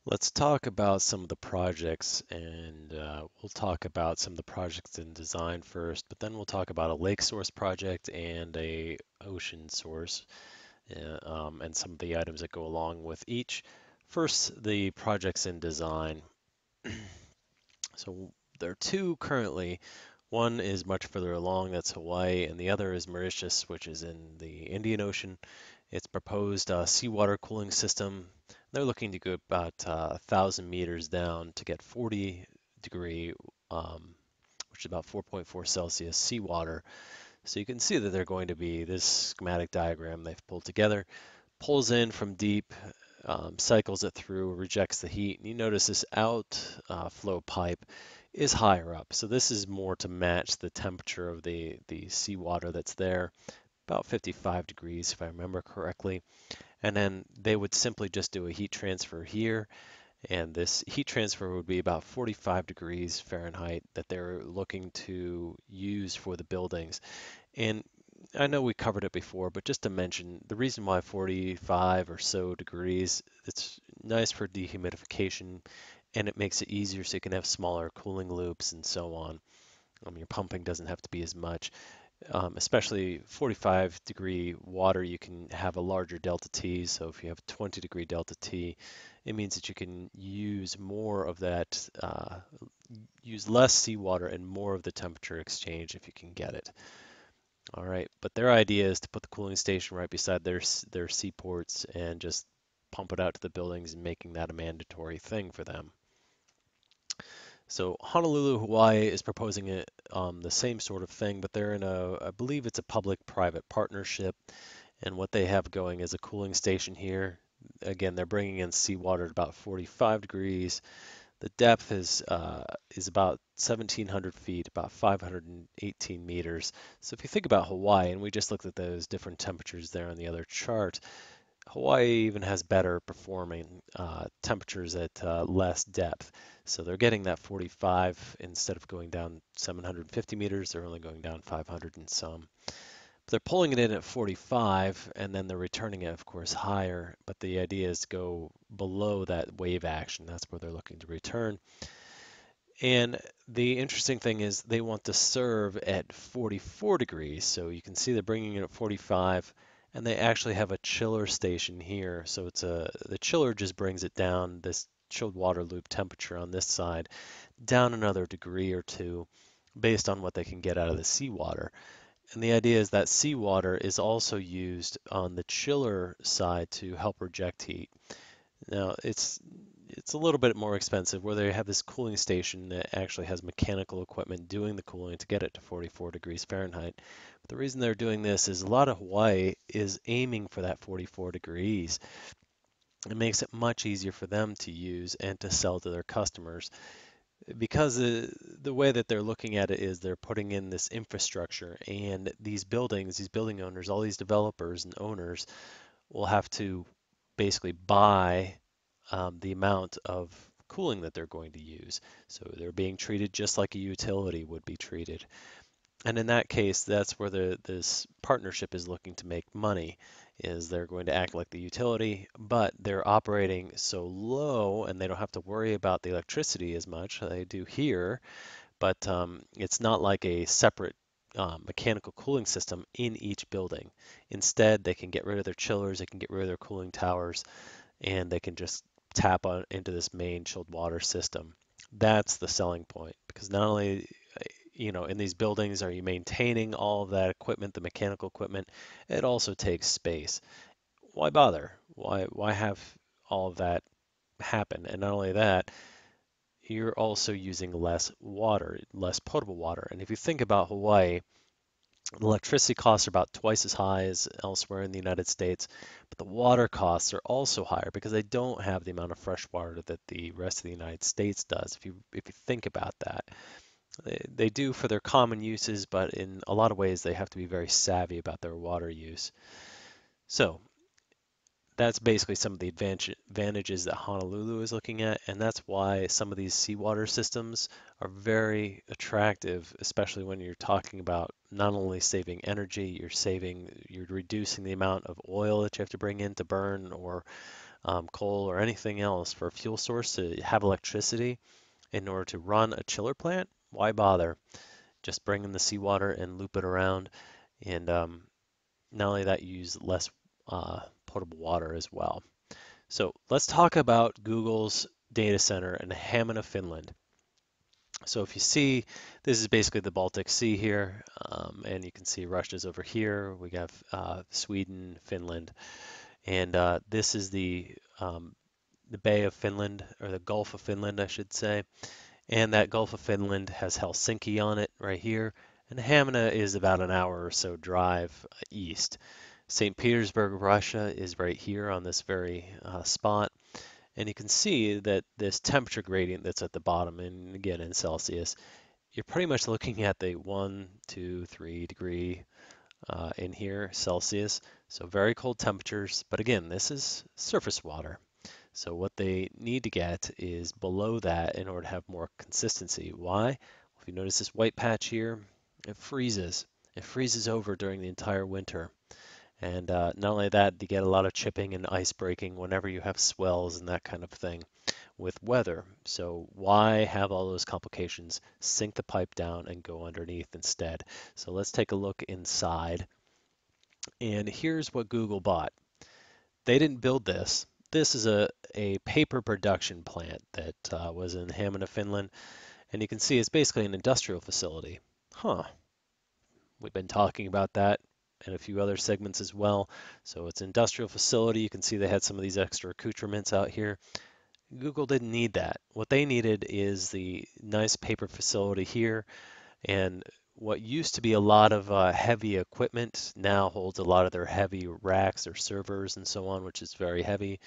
Let's talk about some of the projects, and we'll talk about some of the projects in design first, but then we'll talk about a lake source project and a ocean source, and some of the items that go along with each. First, the projects in design. So there are two currently. One is much further along, that's Hawaii, and the other is Mauritius, which is in the Indian Ocean. It's proposed seawater cooling system. They're looking to go about 1,000 meters down to get 40 degree, which is about 4.4 Celsius seawater. So you can see that they're going to be this schematic diagram they've pulled together, pulls in from deep, cycles it through, rejects the heat. And you notice this outflow pipe is higher up. So this is more to match the temperature of the seawater that's there, about 55 degrees if I remember correctly. And then they would simply just do a heat transfer here, and this heat transfer would be about 45 degrees Fahrenheit that they're looking to use for the buildings. And I know we covered it before, but just to mention, the reason why 45 or so degrees, it's nice for dehumidification and it makes it easier so you can have smaller cooling loops and so on. Your pumping doesn't have to be as much. Especially 45 degree water, you can have a larger delta T. So if you have 20 degree delta T, it means that you can use more of that, use less seawater and more of the temperature exchange if you can get it. All right, but their idea is to put the cooling station right beside their seaports and just pump it out to the buildings and making that a mandatory thing for them. So Honolulu, Hawaii is proposing it, the same sort of thing, but they're in I believe it's a public-private partnership, and what they have going is a cooling station here. Again, they're bringing in seawater at about 45 degrees. The depth is about 1,700 feet, about 518 meters. So if you think about Hawaii, and we just looked at those different temperatures there on the other chart, Hawaii even has better performing temperatures at less depth. So they're getting that 45 instead of going down 750 meters, they're only going down 500 and some. But they're pulling it in at 45 and then they're returning it, of course, higher. But the idea is to go below that wave action. That's where they're looking to return. And the interesting thing is they want to serve at 44 degrees. So you can see they're bringing it at 45 and they actually have a chiller station here. So the chiller just brings it down, this chilled water loop temperature on this side, down another degree or two based on what they can get out of the seawater. And the idea is that seawater is also used on the chiller side to help reject heat. Now, it's a little bit more expensive where they have this cooling station that actually has mechanical equipment doing the cooling to get it to 44 degrees Fahrenheit. But the reason they're doing this is a lot of Hawaii is aiming for that 44 degrees. It makes it much easier for them to use and to sell to their customers because the way that they're looking at it is they're putting in this infrastructure and these buildings, these building owners, all these developers and owners will have to basically buy the amount of cooling that they're going to use. So they're being treated just like a utility would be treated. And in that case, that's where this partnership is looking to make money, is they're going to act like the utility, but they're operating so low and they don't have to worry about the electricity as much. They do here, but it's not like a separate mechanical cooling system in each building. Instead, they can get rid of their chillers, they can get rid of their cooling towers, and they can just tap on into this main chilled water system. That's the selling point because not only in these buildings are you maintaining all of that equipment, the mechanical equipment, it also takes space. Why bother? Why have all of that happen? And not only that, you're also using less water, less potable water. And if you think about Hawaii, electricity costs are about twice as high as elsewhere in the United States, but the water costs are also higher because they don't have the amount of fresh water that the rest of the United States does. If you think about that, they do for their common uses, but in a lot of ways they have to be very savvy about their water use. So that's basically some of the advantages that Honolulu is looking at, and that's why some of these seawater systems are very attractive, especially when you're talking about not only saving energy, you're reducing the amount of oil that you have to bring in to burn or coal or anything else for a fuel source to have electricity in order to run a chiller plant, why bother? Just bring in the seawater and loop it around. And not only that, you use less potable water as well. So let's talk about Google's data center in Hamina, Finland. So if you see, this is basically the Baltic Sea here, and you can see Russia's over here. We have Sweden, Finland, and this is the Bay of Finland, or the Gulf of Finland, I should say. And that Gulf of Finland has Helsinki on it right here, and Hamina is about an hour or so drive east. St. Petersburg, Russia is right here on this very spot. And you can see that this temperature gradient that's at the bottom, and again in Celsius, you're pretty much looking at the 1, 2, 3 degree in here Celsius. So very cold temperatures, but again, this is surface water. So what they need to get is below that in order to have more consistency. Why? If you notice this white patch here, it freezes. It freezes over during the entire winter. And not only that, you get a lot of chipping and ice breaking whenever you have swells and that kind of thing with weather. So why have all those complications? Sink the pipe down and go underneath instead. So let's take a look inside. And here's what Google bought. They didn't build this. This is a paper production plant that was in Hamina, Finland. And you can see it's basically an industrial facility. Huh. We've been talking about that in a few other segments as well. So it's an industrial facility. You can see they had some of these extra accoutrements out here. Google didn't need that. What they needed is the nice paper facility here. And what used to be a lot of heavy equipment now holds a lot of their heavy racks or servers and so on, which is very heavy.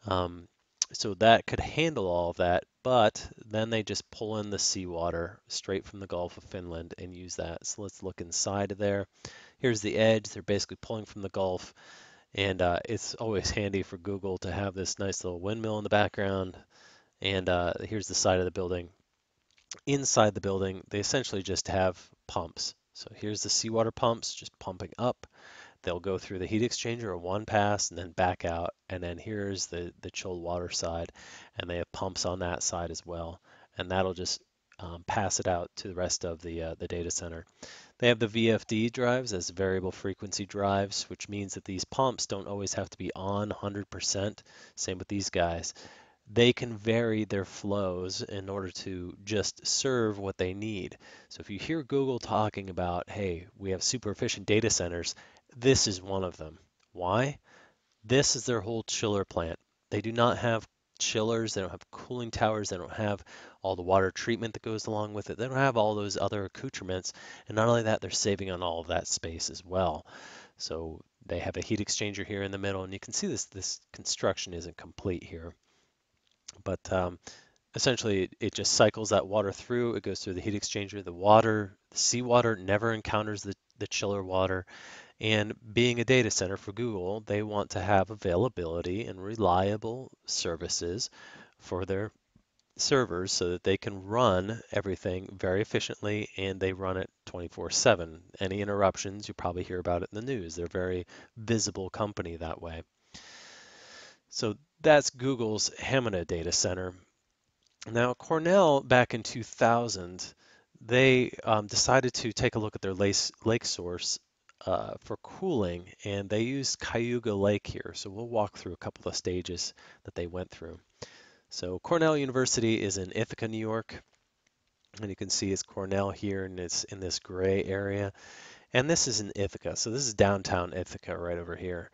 Um, so that could handle all of that, but then they just pull in the seawater straight from the Gulf of Finland and use that. So let's look inside of there. Here's the edge. They're basically pulling from the Gulf, and it's always handy for Google to have this nice little windmill in the background. And here's the side of the building. Inside the building, they essentially just have pumps. So here's the seawater pumps just pumping up. They'll go through the heat exchanger in one pass and then back out. And then here's the chilled water side, and they have pumps on that side as well. And that'll just pass it out to the rest of the data center. They have the VFD drives as variable frequency drives, which means that these pumps don't always have to be on 100%. Same with these guys. They can vary their flows in order to just serve what they need. So if you hear Google talking about, hey, we have super efficient data centers, this is one of them. Why? This is their whole chiller plant. They do not have chillers, they don't have cooling towers, they don't have all the water treatment that goes along with it. They don't have all those other accoutrements. And not only that, they're saving on all of that space as well. So they have a heat exchanger here in the middle, and you can see this construction isn't complete here. But essentially, it just cycles that water through. It goes through the heat exchanger. The seawater never encounters the chiller water. And being a data center for Google, they want to have availability and reliable services for their servers so that they can run everything very efficiently, and they run it 24/7. Any interruptions, you probably hear about it in the news. They're a very visible company that way. So that's Google's Hamina data center. Now, Cornell, back in 2000, they decided to take a look at their lake source for cooling, and they used Cayuga Lake here. So we'll walk through a couple of stages that they went through. So Cornell University is in Ithaca, New York, and you can see it's Cornell here, and it's in this gray area. And this is in Ithaca, so this is downtown Ithaca right over here.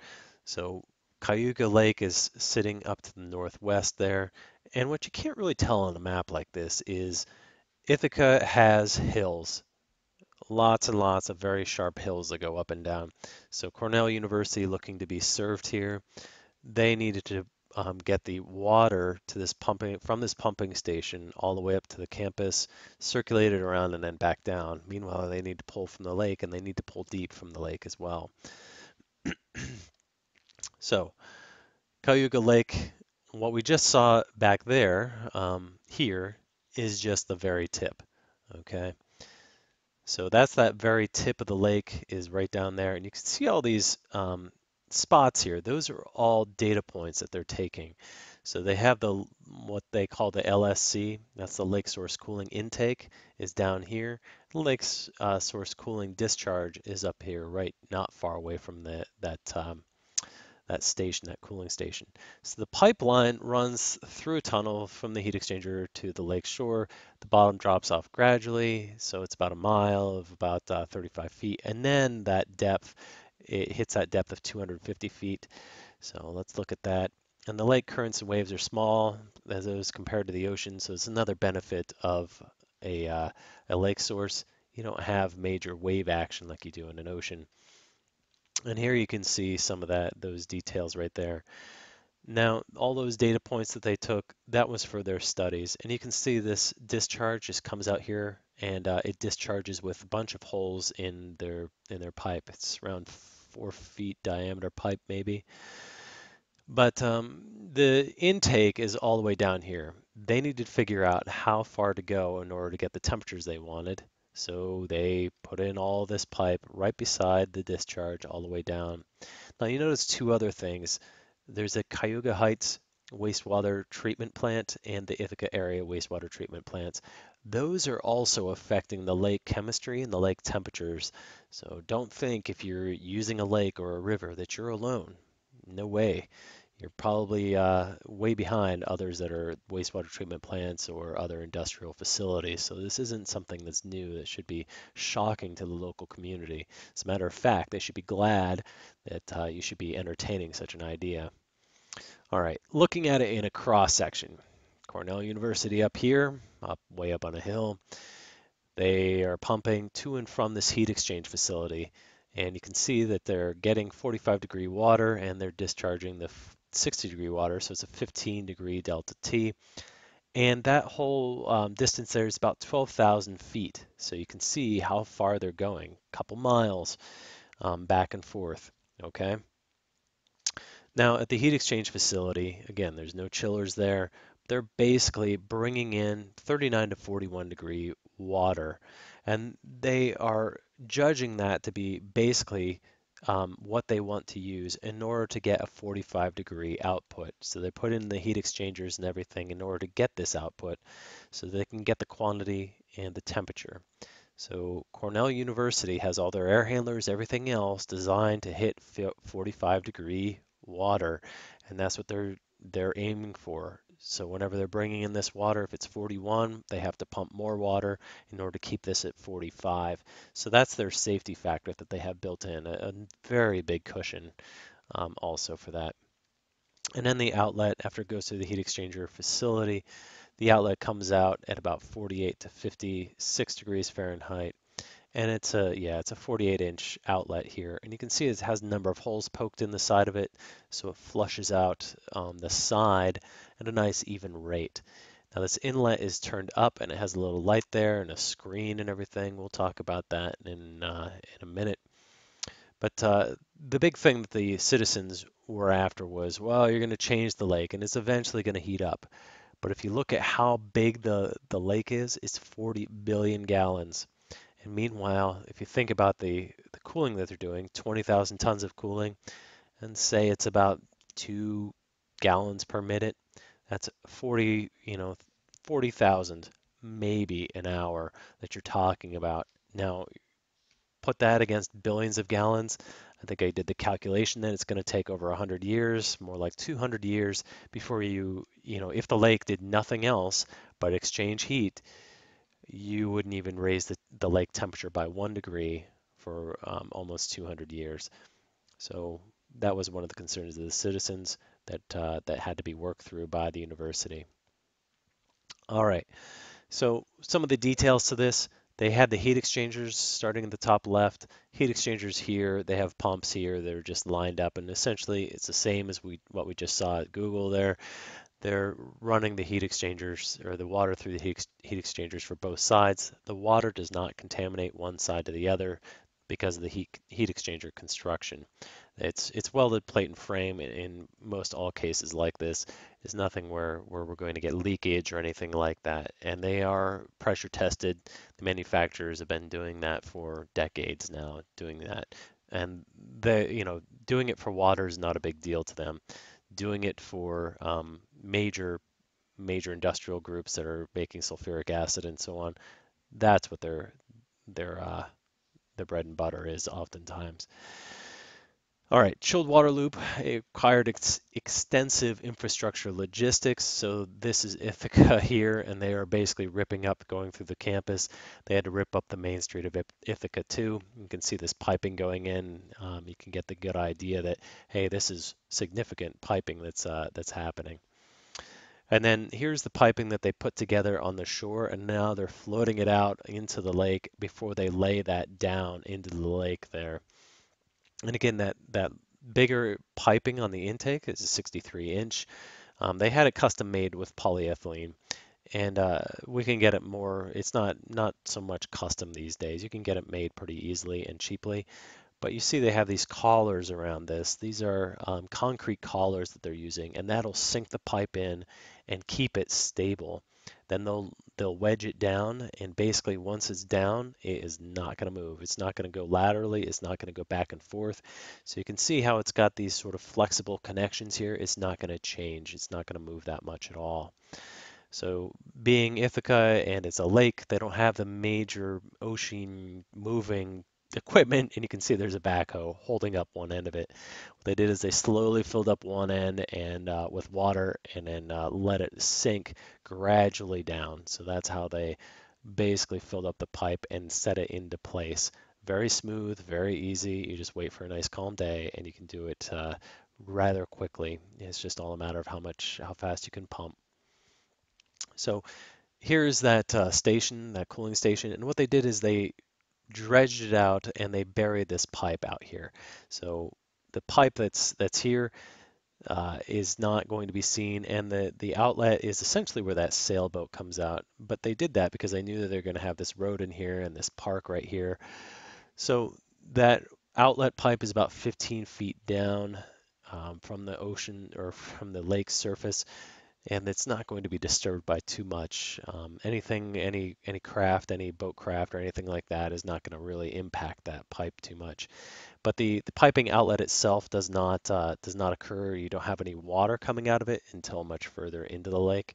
So Cayuga Lake is sitting up to the northwest there. And what you can't really tell on a map like this is Ithaca has hills, lots and lots of very sharp hills that go up and down. So Cornell University looking to be served here. They needed to get the water to this pumping from this pumping station all the way up to the campus, circulate it around, and then back down. Meanwhile, they need to pull from the lake, and they need to pull deep from the lake as well. So Cayuga Lake, what we just saw back there, here, is just the very tip. Okay, so that's that very tip of the lake is right down there, and you can see all these spots here, those are all data points that they're taking. So they have the what they call the LSC, that's the lake source cooling intake, is down here. The lake source cooling discharge is up here, right, not far away from that station, that cooling station. So the pipeline runs through a tunnel from the heat exchanger to the lake shore. The bottom drops off gradually, so it's about a mile of about 35 feet, and then that depth, it hits that depth of 250 feet. So let's look at that. And the lake currents and waves are small as it was compared to the ocean, so it's another benefit of a lake source. You don't have major wave action like you do in an ocean. And here you can see some of those details right there. Now, all those data points that they took, that was for their studies. And you can see this discharge just comes out here and it discharges with a bunch of holes in their pipe. It's around 4 feet diameter pipe maybe. But the intake is all the way down here. They needed to figure out how far to go in order to get the temperatures they wanted. So they put in all this pipe right beside the discharge all the way down. Now you notice two other things. There's a Cayuga Heights wastewater treatment plant and the Ithaca area wastewater treatment plants. Those are also affecting the lake chemistry and the lake temperatures. So don't think if you're using a lake or a river that you're alone. No way. You're probably way behind others that are wastewater treatment plants or other industrial facilities. So this isn't something that's new that should be shocking to the local community. As a matter of fact, they should be glad that you should be entertaining such an idea. All right, looking at it in a cross section. Cornell University up here, way up on a hill. They are pumping to and from this heat exchange facility, and you can see that they're getting 45-degree water and they're discharging the 60-degree water, so it's a 15-degree delta T. And that whole distance there is about 12,000 feet. So you can see how far they're going, a couple miles back and forth. Okay. Now at the heat exchange facility, again, there's no chillers there. They're basically bringing in 39 to 41 degree water, and they are judging that to be basically what they want to use in order to get a 45-degree output. So they put in the heat exchangers and everything in order to get this output so they can get the quantity and the temperature. So Cornell University has all their air handlers, everything else designed to hit 45-degree water, and that's what they're aiming for. So whenever they're bringing in this water, if it's 41, they have to pump more water in order to keep this at 45. So that's their safety factor that they have built in, a very big cushion also for that. And then the outlet, after it goes through the heat exchanger facility, the outlet comes out at about 48 to 56 degrees Fahrenheit. And it's a 48-inch outlet here. And you can see it has a number of holes poked in the side of it, so it flushes out the side at a nice even rate. Now this inlet is turned up and it has a little light there and a screen and everything. We'll talk about that in a minute. But the big thing that the citizens were after was, well, you're going to change the lake and it's eventually going to heat up. But if you look at how big the lake is, it's 40 billion gallons. And meanwhile, if you think about the cooling that they're doing, 20,000 tons of cooling, and say it's about 2 gallons per minute, that's 40, 40,000 maybe an hour that you're talking about. Now, put that against billions of gallons. I think I did the calculation that it's going to take over 100 years, more like 200 years before if the lake did nothing else but exchange heat, you wouldn't even raise the lake temperature by 1 degree for almost 200 years. So that was one of the concerns of the citizens that had to be worked through by the university. All right. So some of the details to this, they had the heat exchangers starting at the top left. Heat exchangers here, they have pumps here. They're just lined up, and essentially it's the same as what we just saw at Google there. They're running the heat exchangers or the water through the heat exchangers for both sides. The water does not contaminate one side to the other because of the heat exchanger construction. It's welded plate and frame in most all cases like this. Is nothing where we're going to get leakage or anything like that. And they are pressure tested. The manufacturers have been doing that for decades now, doing that. And doing it for water is not a big deal to them. Doing it for major industrial groups that are making sulfuric acid and so on, that's what their bread and butter is oftentimes. All right, chilled water loop acquired extensive infrastructure logistics. So this is Ithaca here, and they are basically ripping up, going through the campus. They had to rip up the main street of Ithaca too. You can see this piping going in. You can get the good idea that, hey, this is significant piping that's happening. And then here's the piping that they put together on the shore, and now they're floating it out into the lake before they lay that down into the lake there. And again, that bigger piping on the intake is a 63 inch. They had it custom made with polyethylene, and we can get it more. It's not so much custom these days. You can get it made pretty easily and cheaply. But you see they have these collars around this. These are concrete collars that they're using, and that'll sink the pipe in and keep it stable. Then they'll wedge it down, and basically once it's down, it is not going to move. It's not going to go laterally. It's not going to go back and forth. So you can see how it's got these sort of flexible connections here. It's not going to change. It's not going to move that much at all. So being Ithaca and it's a lake, they don't have the major ocean moving equipment, and you can see there's a backhoe holding up one end of it. What they did is they slowly filled up one end and with water, and then let it sink gradually down. So that's how they basically filled up the pipe and set it into place. Very smooth, very easy. You just wait for a nice calm day, and you can do it rather quickly. It's just all a matter of how fast you can pump. So here's that station, that cooling station, and what they did is they dredged it out and they buried this pipe out here. So the pipe that's here is not going to be seen, and the outlet is essentially where that sailboat comes out. But they did that because they knew that they're going to have this road in here and this park right here. So that outlet pipe is about 15 feet down from the ocean or from the lake surface, and it's not going to be disturbed by too much. Any craft, any boat craft or anything like that is not going to really impact that pipe too much. But the piping outlet itself does not occur. You don't have any water coming out of it until much further into the lake.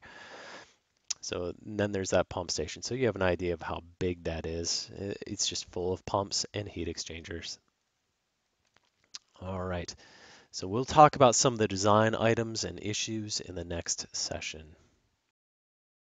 So then there's that pump station. So you have an idea of how big that is. It's just full of pumps and heat exchangers. All right. So we'll talk about some of the design items and issues in the next session.